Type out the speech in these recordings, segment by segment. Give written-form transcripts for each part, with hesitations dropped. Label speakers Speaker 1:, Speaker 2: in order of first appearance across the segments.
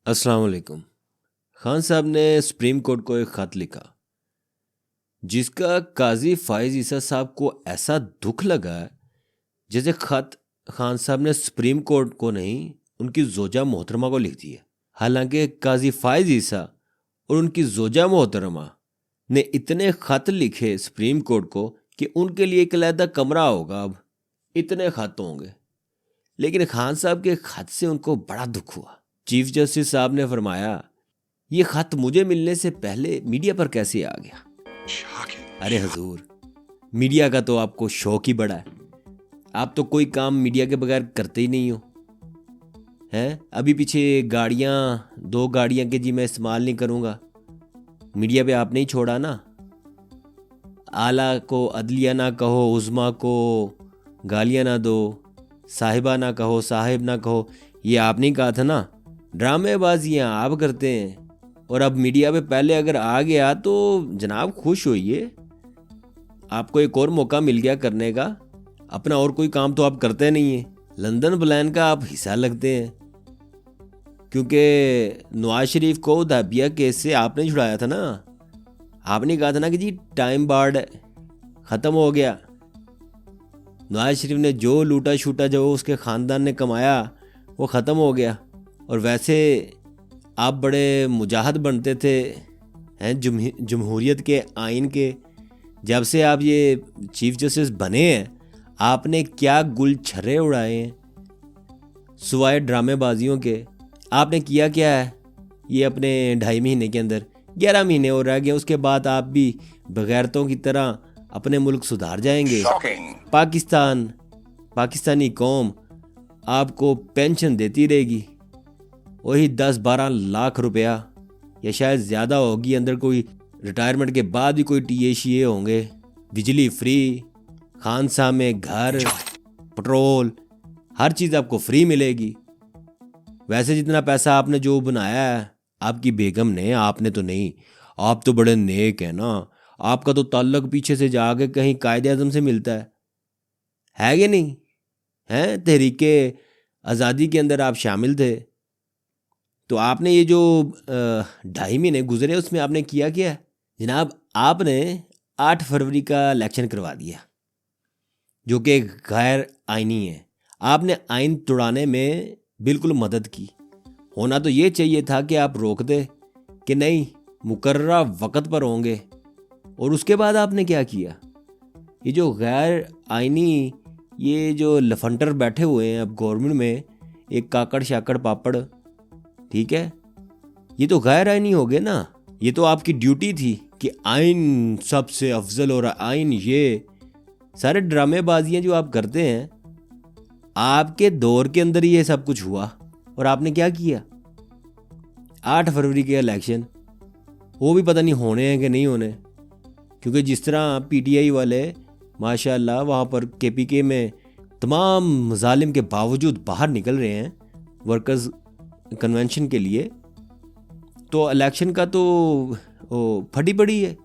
Speaker 1: अस्सलाम वालेकुम। खान साहब ने सुप्रीम कोर्ट को एक ख़त लिखा जिसका काजी फाइज ईसा साहब को ऐसा दुख लगा है जैसे ख़त खान साहब ने सुप्रीम कोर्ट को नहीं उनकी जोजा मोहतरमा को लिख दिया। हालांकि काजी फाइज ईसा और उनकी जोजा मोहतरमा ने इतने ख़त लिखे सुप्रीम कोर्ट को कि उनके लिए एक अलहदा कमरा होगा। अब इतने ख़त होंगे, लेकिन खान साहब के ख़त से उनको बड़ा दुख हुआ। चीफ जस्टिस साहब ने फरमाया, ये ख़त मुझे मिलने से पहले मीडिया पर कैसे आ गया? अरे हजूर, मीडिया का तो आपको शौक ही बड़ा है। आप तो कोई काम मीडिया के बगैर करते ही नहीं हो। हैं अभी पीछे दो गाड़ियां के जी मैं इस्तेमाल नहीं करूँगा, मीडिया पे आपने ही छोड़ा ना। आला को अदलिया ना कहो, उज़मा को गालियाँ ना दो, साहिबा ना कहो, साहिब ना कहो, ये आपने ही कहा था ना। ड्रामेबाजियाँ आप करते हैं और अब मीडिया पे पहले अगर आ गया तो जनाब खुश होइए, आपको एक और मौका मिल गया करने का। अपना और कोई काम तो आप करते नहीं हैं। लंदन प्लान का आप हिस्सा लगते हैं, क्योंकि नवाज शरीफ को दाबिया केस से आपने छुड़ाया था ना। आपने कहा था ना कि जी टाइम बार्ड ख़त्म हो गया। नवाज शरीफ ने जो लूटा शूटा जो उसके ख़ानदान ने कमाया वो ख़त्म हो गया। और वैसे आप बड़े मुजाहिद बनते थे हैं जमहूरियत के आइन के। जब से आप ये चीफ जस्टिस बने हैं, आपने क्या गुल छर्रे उड़ाए हैं सिवाय ड्रामेबाजियों के। आपने किया क्या है ये अपने 2.5 महीने के अंदर? 11 महीने और रह गए, उसके बाद आप भी बगैरतों की तरह अपने मुल्क सुधार जाएंगे। पाकिस्तानी कौम आपको पेंशन देती रहेगी, वही 10-12 लाख रुपया या शायद ज़्यादा होगी। अंदर कोई रिटायरमेंट के बाद भी कोई टीए होंगे, बिजली फ्री, खानसा में घर, पेट्रोल, हर चीज़ आपको फ्री मिलेगी। वैसे जितना पैसा आपने जो बनाया है आपकी बेगम ने, आपने तो नहीं। आप तो बड़े नेक हैं ना। आपका तो ताल्लुक पीछे से जाके कहीं कायदे आज़म से मिलता है कि नहीं? हैं तहरीके आज़ादी के अंदर आप शामिल थे। तो आपने ये जो 2.5 महीने गुजरे उसमें आपने किया क्या है जनाब? आपने 8 फरवरी का इलेक्शन करवा दिया जो कि गैर आइनी है। आपने आइन तोड़ाने में बिल्कुल मदद की। होना तो ये चाहिए था कि आप रोक दे कि नहीं मुकर्ररा वक़्त पर होंगे। और उसके बाद आपने क्या किया? ये जो गैर आइनी ये जो लफंटर बैठे हुए हैं अब गवर्नमेंट में, एक काकड़ शाकड़ पापड़, ठीक है, ये तो गैर आइनी हो गए ना। ये तो आपकी ड्यूटी थी कि आइन सबसे अफजल और आइन ये सारे ड्रामेबाजियाँ जो आप करते हैं, आपके दौर के अंदर ये सब कुछ हुआ। और आपने क्या किया? 8 फरवरी के इलेक्शन, वो भी पता नहीं होने हैं कि नहीं होने, क्योंकि जिस तरह पीटीआई वाले माशाल्लाह वहाँ पर केपीके में तमाम मजालिम के बावजूद बाहर निकल रहे हैं वर्कर्स कन्वेंशन के लिए, तो इलेक्शन का तो फटी पड़ी है,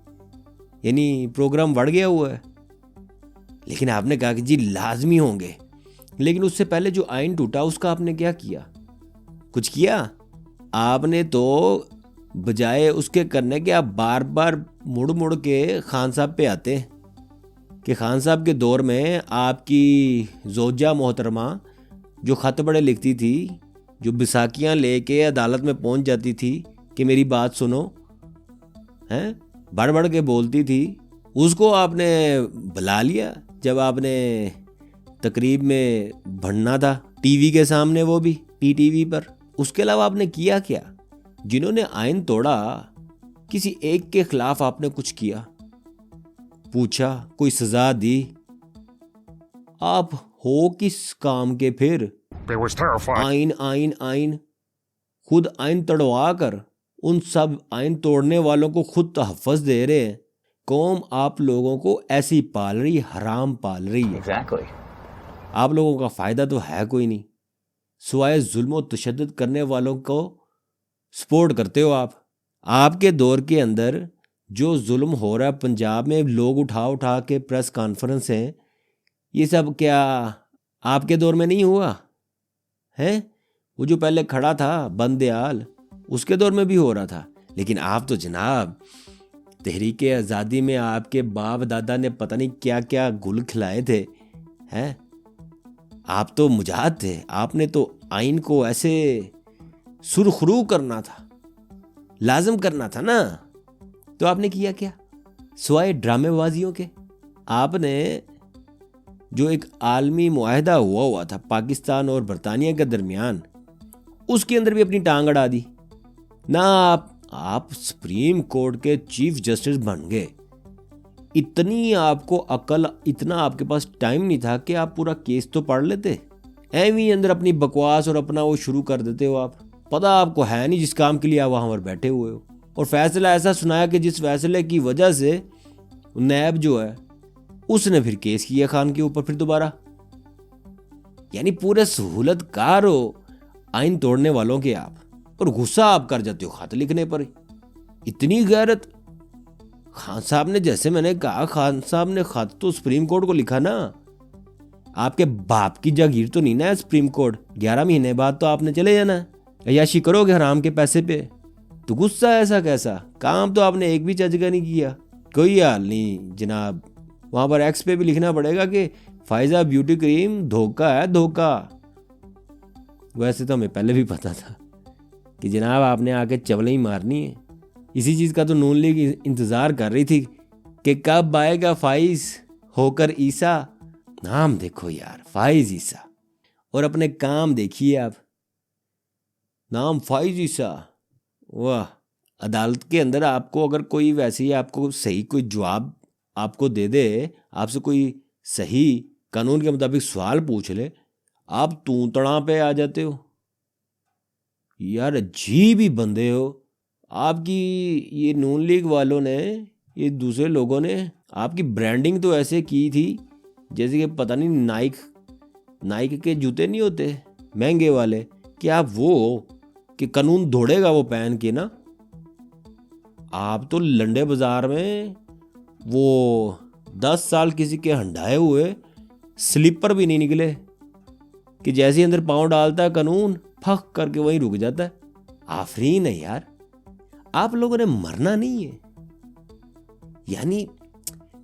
Speaker 1: यानी प्रोग्राम बढ़ गया हुआ है। लेकिन आपने कहा कि जी लाजमी होंगे, लेकिन उससे पहले जो आइन टूटा उसका आपने क्या किया? कुछ किया? आपने तो बजाय उसके करने के आप बार बार मुड़ मुड़ के खान साहब पे आते हैं कि खान साहब के दौर में आपकी जोजा मोहतरमा जो ख़त बड़े लिखती थी, जो बिसाखियाँ लेके अदालत में पहुंच जाती थी कि मेरी बात सुनो, हैं बढ़ बढ़ के बोलती थी, उसको आपने बुला लिया जब आपने तकरीब में भंडना था टीवी के सामने, वो भी पीटीवी पर। उसके अलावा आपने किया क्या? जिन्होंने आइन तोड़ा किसी एक के खिलाफ आपने कुछ किया, पूछा, कोई सजा दी? आप हो किस काम के फिर? आइन आइन आइन, खुद आइन तोड़वा कर उन सब आइन तोड़ने वालों को खुद तहफ़्फ़ुज़ दे रहे हैं। कौम आप लोगों को ऐसी पाल रही, हराम पाल रही है।
Speaker 2: Exactly.
Speaker 1: आप लोगों का फ़ायदा तो है कोई नहीं, सिवाय जुल्म और तशद्दुद करने वालों को सपोर्ट करते हो आप। आपके दौर के अंदर जो जुल्म हो रहा है पंजाब में, लोग उठा उठा के प्रेस कॉन्फ्रेंस हैं, ये सब क्या आपके दौर में नहीं हुआ है? वो जो पहले खड़ा था बंदयाल, उसके दौर में भी हो रहा था। लेकिन आप तो जनाब तहरीक आज़ादी में आपके बाप दादा ने पता नहीं क्या क्या गुल खिलाए थे हैं। आप तो मुजाहिद थे, आपने तो आइन को ऐसे सुरखरू करना था, लाजम करना था ना। तो आपने किया क्या सिवाय ड्रामेबाजियों के? आपने जो एक आलमी मुआहदा हुआ था पाकिस्तान और बरतानिया के दरमियान, उसके अंदर भी अपनी टांग अड़ा दी ना। आप सुप्रीम कोर्ट के चीफ जस्टिस बन गए। इतनी आपको अकल, इतना आपके पास टाइम नहीं था कि आप पूरा केस तो पढ़ लेते। एवं अंदर अपनी बकवास और अपना वो शुरू कर देते हो। आप पता आपको है नहीं जिस काम के लिए आप वहाँ पर बैठे हुए हो। और फैसला ऐसा सुनाया कि जिस फैसले की वजह से नैब जो है उसने फिर केस किया खान के ऊपर फिर दोबारा। यानी पूरे सहूलतकार हो आइन तोड़ने वालों के आप, और गुस्सा आप कर जाते हो खत लिखने पर। इतनी गैरत। खान साहब ने, जैसे मैंने कहा, खान साहब ने खत तो सुप्रीम कोर्ट को लिखा ना। आपके बाप की जागीर तो नहीं ना है सुप्रीम कोर्ट। 11 महीने बाद तो आपने चले जाना है, अय्याशी करोगे हराम के पैसे पे। तो गुस्सा ऐसा कैसा? काम तो आपने एक भी चज का नहीं किया। कोई हाल नहीं जनाब, वहां पर एक्स पे भी लिखना पड़ेगा कि फायजा ब्यूटी क्रीम धोखा है, धोखा। वैसे तो हमें पहले भी पता था कि जनाब आपने आके चवलें ही मारनी है। इसी चीज़ का तो नून लीग इंतज़ार कर रही थी कि कब आएगा फाइज होकर ईसा। नाम देखो यार, फाइज ईसा, और अपने काम देखिए आप। नाम फाइज ईसा, वाह। अदालत के अंदर आपको अगर कोई वैसे ही आपको सही कोई जवाब आपको दे दे, आपसे कोई सही कानून के मुताबिक सवाल पूछ ले, आप तू तड़ा पे आ जाते हो। यार अजीब ही बंदे हो। आपकी ये नून लीग वालों ने, ये दूसरे लोगों ने आपकी ब्रांडिंग तो ऐसे की थी जैसे कि पता नहीं नाइक के जूते नहीं होते महंगे वाले, कि आप वो कि कानून दौड़ेगा वो पहन के ना। आप तो लंडे बाजार में वो 10 साल किसी के हंडाए हुए स्लीपर भी नहीं निकले कि जैसे ही अंदर पाँव डालता है कानून फक करके वहीं रुक जाता है। आफरीन है यार, आप लोगों ने मरना नहीं है। यानी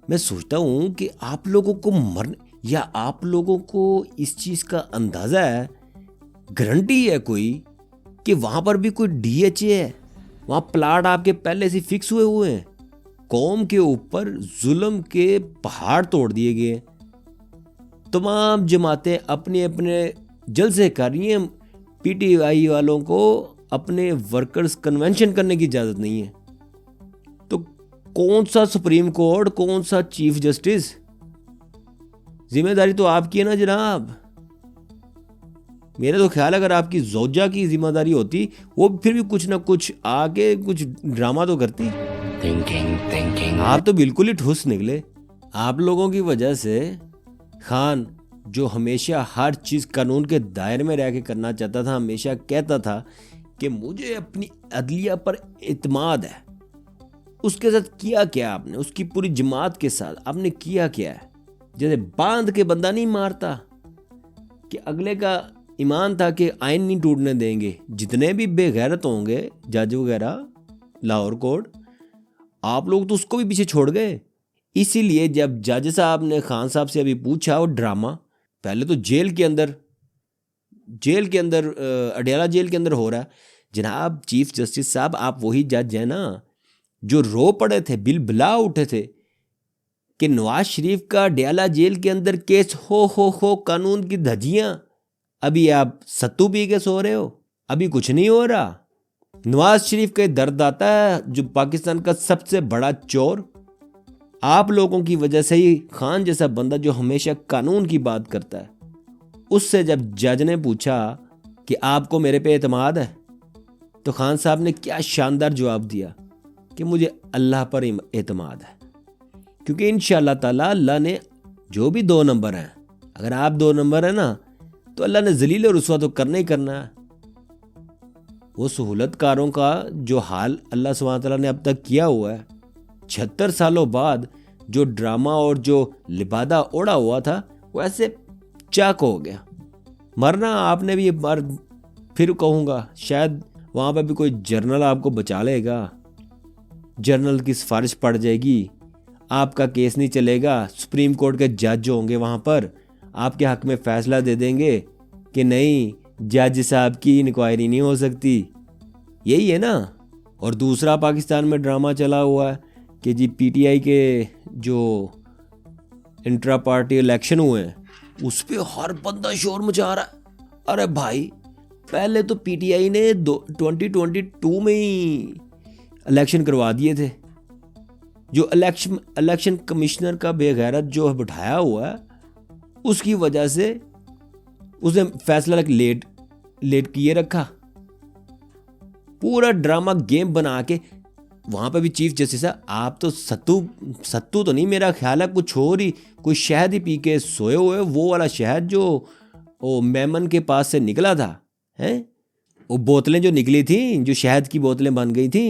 Speaker 1: मैं सोचता हूं कि आप लोगों को मरने, या आप लोगों को इस चीज का अंदाजा है, गारंटी है कोई कि वहां पर भी कोई डीएचए है, वहां प्लाट आपके पहले से फिक्स हुए हैं। कौम के ऊपर जुल्म के पहाड़ तोड़ दिए गए। तमाम जमातें अपने अपने जलसे कर रही हैं। पीटीआई वालों को अपने वर्कर्स कन्वेंशन करने की इजाजत नहीं है। तो कौन सा सुप्रीम कोर्ट, कौन सा चीफ जस्टिस? जिम्मेदारी तो आपकी है ना जनाब। मेरा तो ख्याल अगर आपकी जोजा की जिम्मेदारी होती, वो फिर भी कुछ ना कुछ आके कुछ ड्रामा तो करती। थिंकिंग आप तो बिल्कुल ही ठुस निकले। आप लोगों की वजह से खान, जो हमेशा हर चीज कानून के दायरे में रह के करना चाहता था, हमेशा कहता था कि मुझे अपनी अदलिया पर इत्मीनान है, उसके साथ किया क्या आपने? उसकी पूरी जमात के साथ आपने किया क्या है? जैसे बांध के बंदा नहीं मारता, कि अगले का ईमान था कि आइन नहीं टूटने देंगे। जितने भी बेगैरत होंगे जज वगैरह लाहौर कोर्ट, आप लोग तो उसको भी पीछे छोड़ गए। इसीलिए जब जज साहब ने खान साहब से अभी पूछा, वो ड्रामा पहले तो जेल के अंदर अडयाला जेल के अंदर हो रहा है। जनाब चीफ जस्टिस साहब, आप वही जज हैं ना जो रो पड़े थे, बिलबिला उठे थे कि नवाज शरीफ का अडयाला जेल के अंदर केस हो कानून की धज्जियां। अभी आप सत्तू पी के सो रहे हो, अभी कुछ नहीं हो रहा। नवाज शरीफ का दर्द आता है, जो पाकिस्तान का सबसे बड़ा चोर। आप लोगों की वजह से ही खान जैसा बंदा जो हमेशा कानून की बात करता है, उससे जब जज ने पूछा कि आपको मेरे पे एतमाद है, तो खान साहब ने क्या शानदार जवाब दिया कि मुझे अल्लाह पर एतमाद है, क्योंकि इंशाअल्लाह ताला अल्लाह ने जो भी 2 नंबर हैं, अगर आप 2 नंबर हैं ना, तो अल्लाह ने जलील और रुसवा तो करना ही करना है। वो सहूलतकारों का जो हाल अल्लाह सुब्हान तआला ने अब तक किया हुआ है, 76 सालों बाद जो ड्रामा और जो लिबादा ओढ़ा हुआ था, वो ऐसे चाक हो गया। मरना आपने भी एक बार फिर कहूँगा, शायद वहाँ पे भी कोई जर्नल आपको बचा लेगा? जर्नल की सिफारिश पड़ जाएगी, आपका केस नहीं चलेगा, सुप्रीम कोर्ट के जज जो होंगे वहाँ पर आपके हक में फैसला दे देंगे कि नहीं, जज साहब की इंक्वायरी नहीं हो सकती। यही है ना। और दूसरा पाकिस्तान में ड्रामा चला हुआ है कि जी पीटीआई के जो इंट्रा पार्टी इलेक्शन हुए हैं उस पर हर बंदा शोर मचा रहा है। अरे भाई, पहले तो पीटीआई ने 2022 में ही इलेक्शन करवा दिए थे। जो इलेक्शन कमिश्नर का बेगैरत जो बिठाया हुआ है उसकी वजह से उसने फैसला लेट किए रखा। पूरा ड्रामा गेम बना के वहां पे भी चीफ जस्टिस है, आप तो सत्तू तो नहीं, मेरा ख्याल है कुछ और ही, कोई शहद ही पी के सोए हुए, वो वाला शहद जो वो मेमन के पास से निकला था, हैं वो बोतलें जो निकली थी, जो शहद की बोतलें बन गई थी,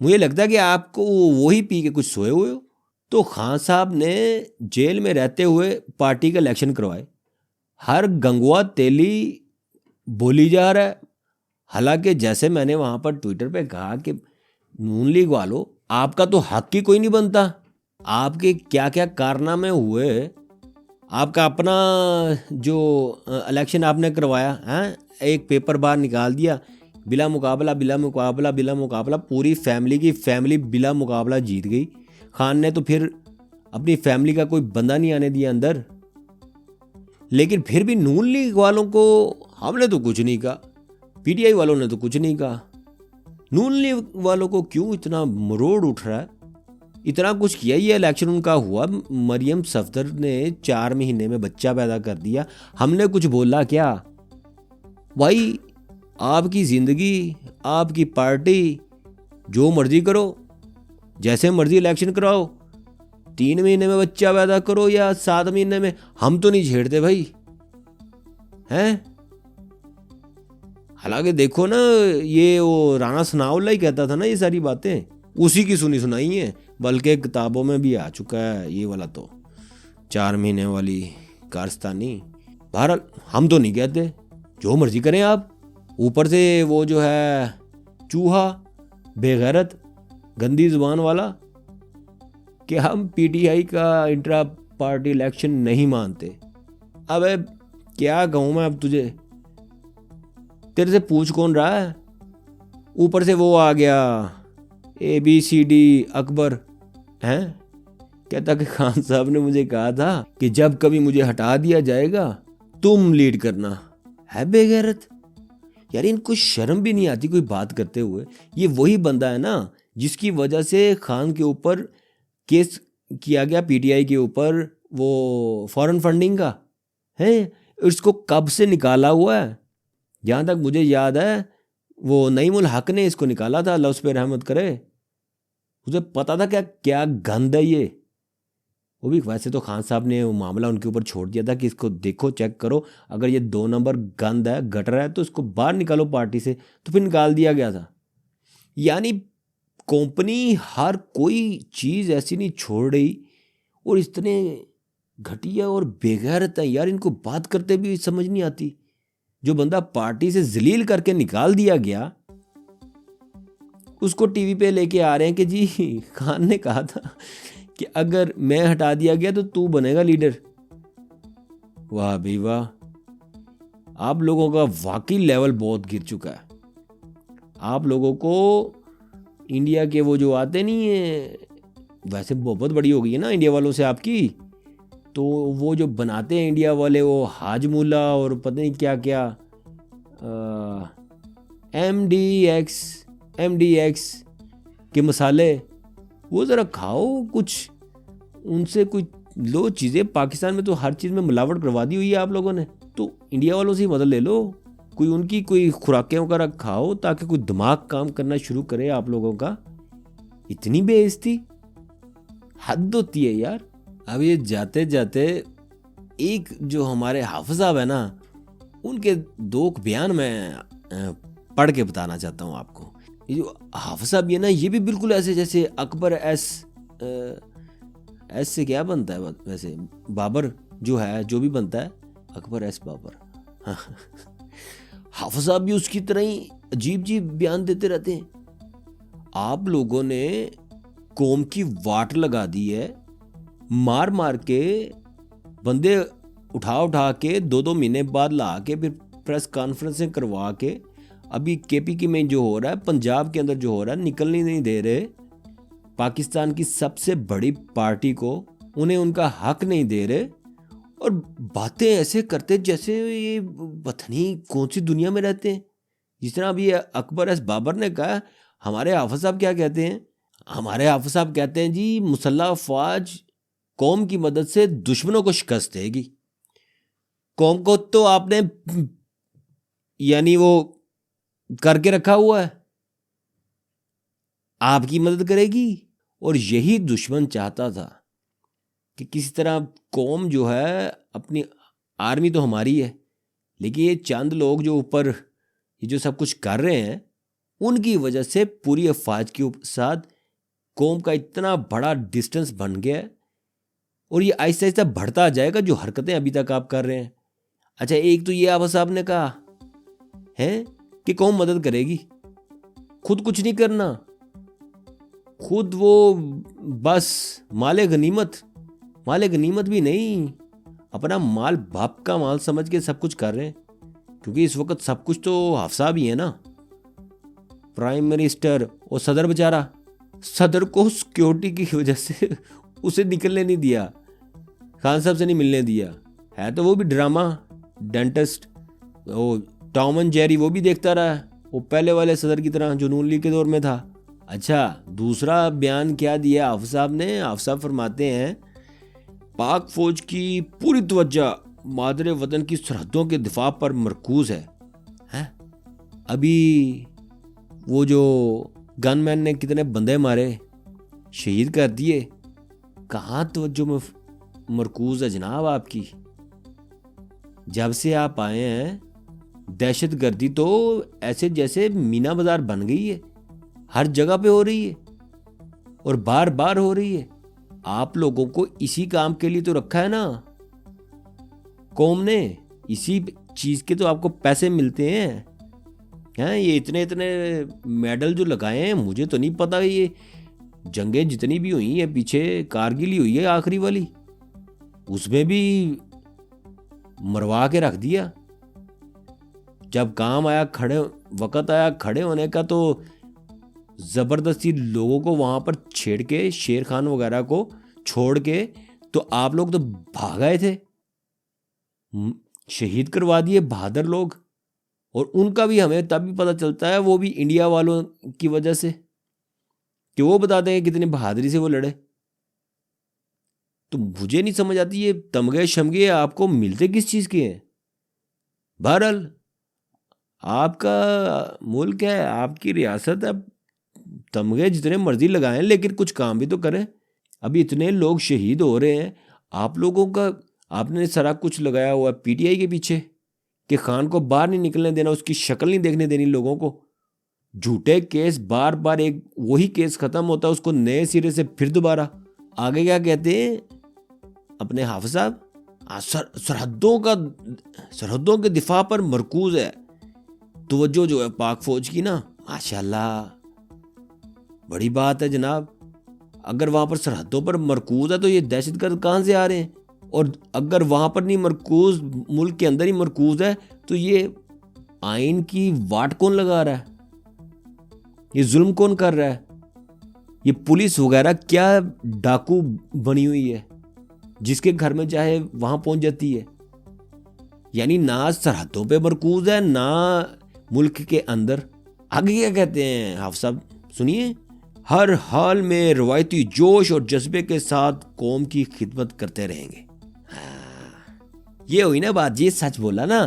Speaker 1: मुझे लगता है कि आपको वही पी के कुछ सोए हुए हो। तो खान साहब ने जेल में रहते हुए पार्टी का इलेक्शन करवाए, हर गंगवा तेली बोली जा रहा है। हालांकि जैसे मैंने वहां पर ट्विटर पे कहा कि नून लीग वालों, आपका तो हक ही कोई नहीं बनता, आपके क्या क्या कारनामे हुए, आपका अपना जो इलेक्शन आपने करवाया है, एक पेपर बाहर निकाल दिया, बिला मुकाबला, पूरी फैमिली की फैमिली बिला मुकाबला जीत गई। खान ने तो फिर अपनी फैमिली का कोई बंदा नहीं आने दिया अंदर। लेकिन फिर भी नून लीग वालों को हमने तो कुछ नहीं कहा, पीटीआई वालों ने तो कुछ नहीं कहा। नून लीग वालों को क्यों इतना मरोड़ उठ रहा है? इतना कुछ किया, ये इलेक्शन उनका हुआ, मरियम सफदर ने 4 महीने में बच्चा पैदा कर दिया, हमने कुछ बोला क्या? भाई आपकी जिंदगी, आपकी पार्टी, जो मर्जी करो, जैसे मर्जी इलेक्शन कराओ, 3 महीने में बच्चा पैदा करो या 7 महीने में, हम तो नहीं छेड़ते भाई, हैं? हालांकि देखो ना, ये वो राणा सनाउल्लाह ही कहता था ना ये सारी बातें, उसी की सुनी सुनाई है, बल्कि किताबों में भी आ चुका है ये वाला तो 4 महीने वाली कारस्तानी। बहरहाल हम तो नहीं कहते, जो मर्जी करें आप। ऊपर से वो जो है चूहा बेगैरत गंदी जुबान वाला कि हम पीटीआई का इंट्रा पार्टी इलेक्शन नहीं मानते। अबे क्या कहूँ मैं अब तुझे, तेरे से पूछ कौन रहा है? ऊपर से वो आ गया ABCD अकबर, हैं, कहता कि खान साहब ने मुझे कहा था कि जब कभी मुझे हटा दिया जाएगा तुम लीड करना। है बेगैरत यार, इनको शर्म भी नहीं आती कोई बात करते हुए। ये वही बंदा है ना जिसकी वजह से खान के ऊपर केस किया गया, पीटीआई के ऊपर, वो फॉरेन फंडिंग का है, इसको कब से निकाला हुआ है। जहाँ तक मुझे याद है वो नईमुल हक ने इसको निकाला था, अल्लाह उस पर रहमत करे। उसे पता था क्या क्या गंद है ये। वो भी वैसे तो खान साहब ने वो मामला उनके ऊपर छोड़ दिया था कि इसको देखो, चेक करो, अगर ये 2 नंबर गंद है, गटर है, तो इसको बाहर निकालो पार्टी से, तो फिर निकाल दिया गया था। यानी कंपनी हर कोई चीज़ ऐसी नहीं छोड़ रही, और इतने घटिया और बेगैरत है यार, इनको बात करते भी समझ नहीं आती। जो बंदा पार्टी से जलील करके निकाल दिया गया उसको टीवी पे लेके आ रहे हैं कि जी खान ने कहा था कि अगर मैं हटा दिया गया तो तू बनेगा लीडर। वाह भाई वाह, आप लोगों का वाकई लेवल बहुत गिर चुका है। आप लोगों को इंडिया के वो जो आते नहीं है, वैसे बहुत बड़ी हो गई है ना इंडिया वालों से आपकी, तो वो जो बनाते हैं इंडिया वाले, वो हाजमूला और पता नहीं क्या क्या MDX के मसाले, वो ज़रा खाओ कुछ, उनसे कुछ लो चीज़ें। पाकिस्तान में तो हर चीज़ में मिलावट करवा दी हुई है आप लोगों ने, तो इंडिया वालों से ही मदद ले लो, कोई उनकी कोई खुराकें वगैरह खाओ ताकि कोई दिमाग काम करना शुरू करे आप लोगों का। इतनी बेइज्जती, हद होती है यार। अब ये जाते जाते एक जो हमारे हाफिज साहब है ना, उनके 2 बयान मैं पढ़ के बताना चाहता हूँ आपको। ये जो हाफिज साहब ये ना, ये भी बिल्कुल ऐसे जैसे अकबर एस से क्या बनता है वैसे, बाबर जो है, जो भी बनता है अकबर एस बाबर, हाफिज साहब भी उसकी तरह ही अजीब अजीब बयान देते रहते हैं। आप लोगों ने कौम की वाट लगा दी है, मार मार के बंदे उठा उठा के 2-2 महीने बाद ला के फिर प्रेस कॉन्फ्रेंसें करवा के अभी केपीके में जो हो रहा है, पंजाब के अंदर जो हो रहा है, निकलने नहीं दे रहे। पाकिस्तान की सबसे बड़ी पार्टी को उन्हें उनका हक नहीं दे रहे और बातें ऐसे करते जैसे ये पता नहीं कौन सी दुनिया में रहते हैं। जिस तरह अभी अकबर एस बाबर ने कहा, हमारे हाफिज साहब क्या कहते हैं? हमारे हाफिज साहब कहते हैं जी मुसल्लह अफवाज कौम की मदद से दुश्मनों को शिकस्त देगी। कौम को तो आपने यानी वो करके रखा हुआ है, आपकी मदद करेगी। और यही दुश्मन चाहता था कि किसी तरह कौम जो है अपनी, आर्मी तो हमारी है लेकिन ये चंद लोग जो ऊपर ये जो सब कुछ कर रहे हैं उनकी वजह से पूरी अफवाज के साथ कौम का इतना बड़ा डिस्टेंस बन गया है और ये आहिस्ता आहिस्ता बढ़ता जाएगा जो हरकतें अभी तक आप कर रहे हैं। अच्छा, एक तो ये आबा साहब ने कहा है कि कौम मदद करेगी, खुद कुछ नहीं करना, खुद वो बस माले गनीमत भी नहीं, अपना माल बाप का माल समझ के सब कुछ कर रहे हैं। क्योंकि इस वक्त सब कुछ तो हाफिज साहब ही है ना, प्राइम मिनिस्टर और सदर। बेचारा सदर को सिक्योरिटी की वजह से उसे निकलने नहीं दिया, खान साहब से नहीं मिलने दिया। है तो वो भी ड्रामा डेंटिस्ट, वो टॉम एंड जेरी वो भी देखता रहा, वो पहले वाले सदर की तरह जो नून लीग के दौर में था। अच्छा, दूसरा बयान क्या दिया हाफिज साहब ने? हाफिज साहब फरमाते हैं पाक फौज की पूरी तवज्जो मादरे वतन की सरहदों के दिफा पर मरकूज है? अभी वो जो गनमैन ने कितने बंदे मारे, शहीद कर दिए, कहाँ तवज्जो में मरकूज है जनाब आपकी? जब से आप आए हैं दहशत गर्दी तो ऐसे जैसे मीना बाजार बन गई है, हर जगह पे हो रही है और बार बार हो रही है। आप लोगों को इसी काम के लिए तो रखा है ना कौम ने, इसी चीज के तो आपको पैसे मिलते हैं। ये इतने इतने मेडल जो लगाए हैं, मुझे तो नहीं पता ये जंगें जितनी भी हुई है, पीछे कारगिल ही हुई है आखिरी वाली, उसमें भी मरवा के रख दिया। जब काम आया वक्त आया खड़े होने का तो जबरदस्ती लोगों को वहां पर छेड़ के, शेर खान वगैरह को छोड़ के तो आप लोग तो भाग गए थे, शहीद करवा दिए बहादुर लोग। और उनका भी हमें तब भी पता चलता है, वो भी इंडिया वालों की वजह से, कि वो बताते हैं कितनी बहादुरी से वो लड़े। तो मुझे नहीं समझ आती ये तमगे शमगे आपको मिलते किस चीज के हैं। बहरहाल आपका मुल्क है, आपकी रियासत है, तमगे जितने मर्जी लगाएं लेकिन कुछ काम भी तो करें। अभी इतने लोग शहीद हो रहे हैं, आप लोगों का आपने सारा कुछ लगाया हुआ पीटीआई के पीछे कि खान को बाहर नहीं निकलने देना, उसकी शक्ल नहीं देखने देनी लोगों को। झूठे केस बार बार, एक वही केस खत्म होता है उसको नए सिरे से फिर दोबारा। आगे क्या कहते हैं अपने हाफिज साहब? सरहदों के दिफा पर मरकूज है तवज्जो जो है पाक फौज की ना, माशाल्लाह बड़ी बात है जनाब। अगर वहां पर सरहदों पर मरकूज है तो ये दहशतगर्द कहां से आ रहे हैं? और अगर वहां पर नहीं मरकूज, मुल्क के अंदर ही मरकूज है, तो ये आइन की वाट कौन लगा रहा है? ये जुल्म कौन कर रहा है? ये पुलिस वगैरह क्या डाकू बनी हुई है जिसके घर में चाहे वहां पहुंच जाती है? यानी ना सरहदों पे मरकूज है ना मुल्क के अंदर। आगे क्या कहते हैं हाफिज साहब सुनिए, हर हाल में रवायती जोश और जज्बे के साथ कौम की खिदमत करते रहेंगे। ये हुई ना बात, ये सच बोला ना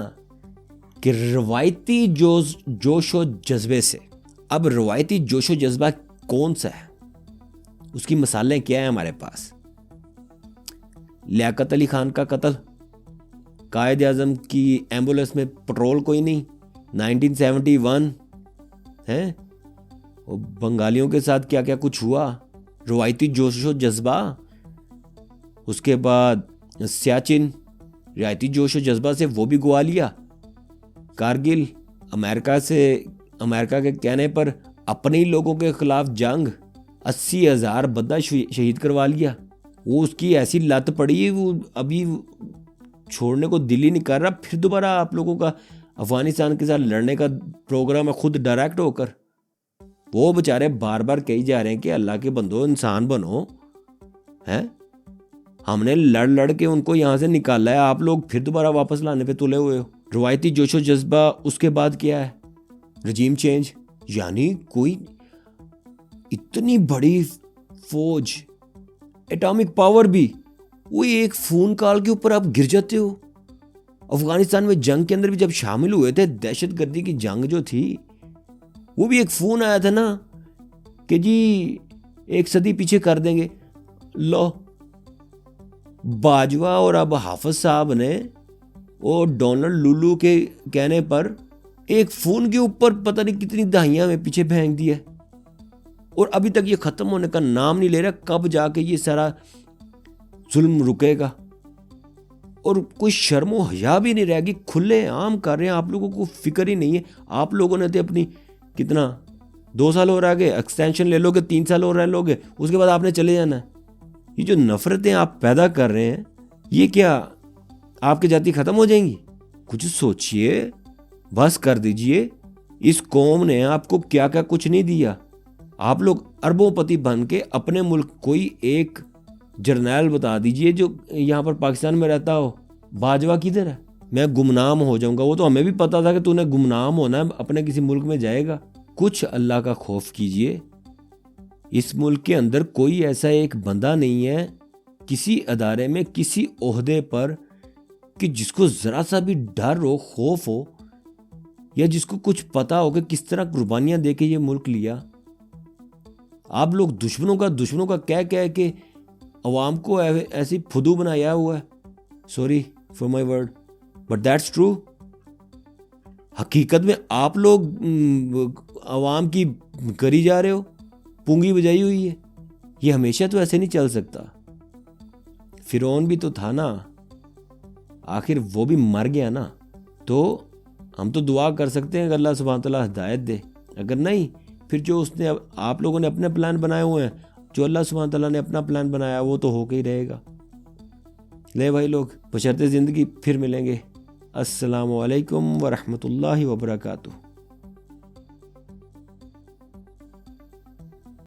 Speaker 1: कि रवायती जोश और जज्बे से। अब रवायती जोश और जज्बा कौन सा है, उसकी मिसालें क्या है हमारे पास? लियाकत अली खान का कत्ल, कायद आजम की एम्बुलेंस में पेट्रोल कोई नहीं, 1971 है। और बंगालियों के साथ क्या क्या कुछ हुआ, रवायती जोश और जज्बा। उसके बाद सियाचिन, रियायती जोश और जज्बा से वो भी गवा लिया। कारगिल, अमेरिका से अमेरिका के कहने पर अपने ही लोगों के खिलाफ जंग, 80,000 बंदा शहीद करवा लिया। वो उसकी ऐसी लत पड़ी, वो अभी छोड़ने को दिल ही नहीं कर रहा। फिर दोबारा आप लोगों का अफगानिस्तान के साथ लड़ने का प्रोग्राम है, खुद डायरेक्ट होकर। वो बेचारे बार बार कही जा रहे हैं कि अल्लाह के बंदो इंसान बनो, हैं? हमने लड़ लड़ के उनको यहाँ से निकाला है, आप लोग फिर दोबारा वापस लाने पे तुले हुए हो। रवायती जोशो जज्बा, उसके बाद क्या है? रजीम चेंज। यानी कोई इतनी बड़ी फौज, एटॉमिक पावर भी, वो एक फोन कॉल के ऊपर आप गिर जाते हो। अफगानिस्तान में जंग के अंदर भी जब शामिल हुए थे, दहशतगर्दी की जंग जो थी, वो भी एक फोन आया था ना कि जी 1 सदी पीछे कर देंगे। लो, बाजवा और अब हाफिज साहब ने और डोनाल्ड लुलू के कहने पर एक फोन के ऊपर पता नहीं कितनी दहाइयां में पीछे फेंक दिया, और अभी तक ये खत्म होने का नाम नहीं ले रहा। कब जाके ये सारा जुल्म रुकेगा? और कोई शर्मो हया भी नहीं रहेगी, खुले आम कर रहे हैं। आप लोगों को फिक्र ही नहीं है। आप लोगों ने तो अपनी कितना 2 साल और आगे एक्सटेंशन ले लोगे, 3 साल और रह लोगे, उसके बाद आपने चले जाना है। ये जो नफरतें आप पैदा कर रहे हैं, ये क्या आपकी जाति खत्म हो जाएंगी? कुछ सोचिए, बस कर दीजिए। इस कौम ने आपको क्या क्या कुछ नहीं दिया। आप लोग अरबोंपति बन के अपने मुल्क कोई एक जर्नैल बता दीजिए जो यहाँ पर पाकिस्तान में रहता हो, बाजवा किधर है? मैं गुमनाम हो जाऊंगा। वो तो हमें भी पता था कि तूने गुमनाम होना है, अपने किसी मुल्क में जाएगा। कुछ अल्लाह का खौफ कीजिए। इस मुल्क के अंदर कोई ऐसा एक बंदा नहीं है किसी अदारे में, किसी ओहदे पर, कि जिसको जरा सा भी डर हो, खौफ हो, या जिसको कुछ पता हो कि किस तरह कुर्बानियां देके ये मुल्क लिया। आप लोग दुश्मनों का कह के अवाम को ऐसी फुदू बनाया हुआ है। Sorry for my word, but that's true. हकीकत में आप लोग अवाम की करी जा रहे हो, पूंगी बजाई हुई है। ये हमेशा तो ऐसे नहीं चल सकता। फिरौन भी तो था ना, आखिर वो भी मर गया ना। तो हम तो दुआ कर सकते हैं कि अल्लाह सुब्हान तआला हिदायत दे। अगर नहीं, फिर जो उसने आप लोगों ने अपने प्लान बनाए हुए हैं, जो अल्लाह सुब्हान तआला ने अपना प्लान बनाया, वो तो होके ही रहेगा। ले भाई लोग, बशर्ते ज़िंदगी, फिर मिलेंगे। अस्सलामु अलैकुम व रहमतुल्लाहि व बरकातुहू।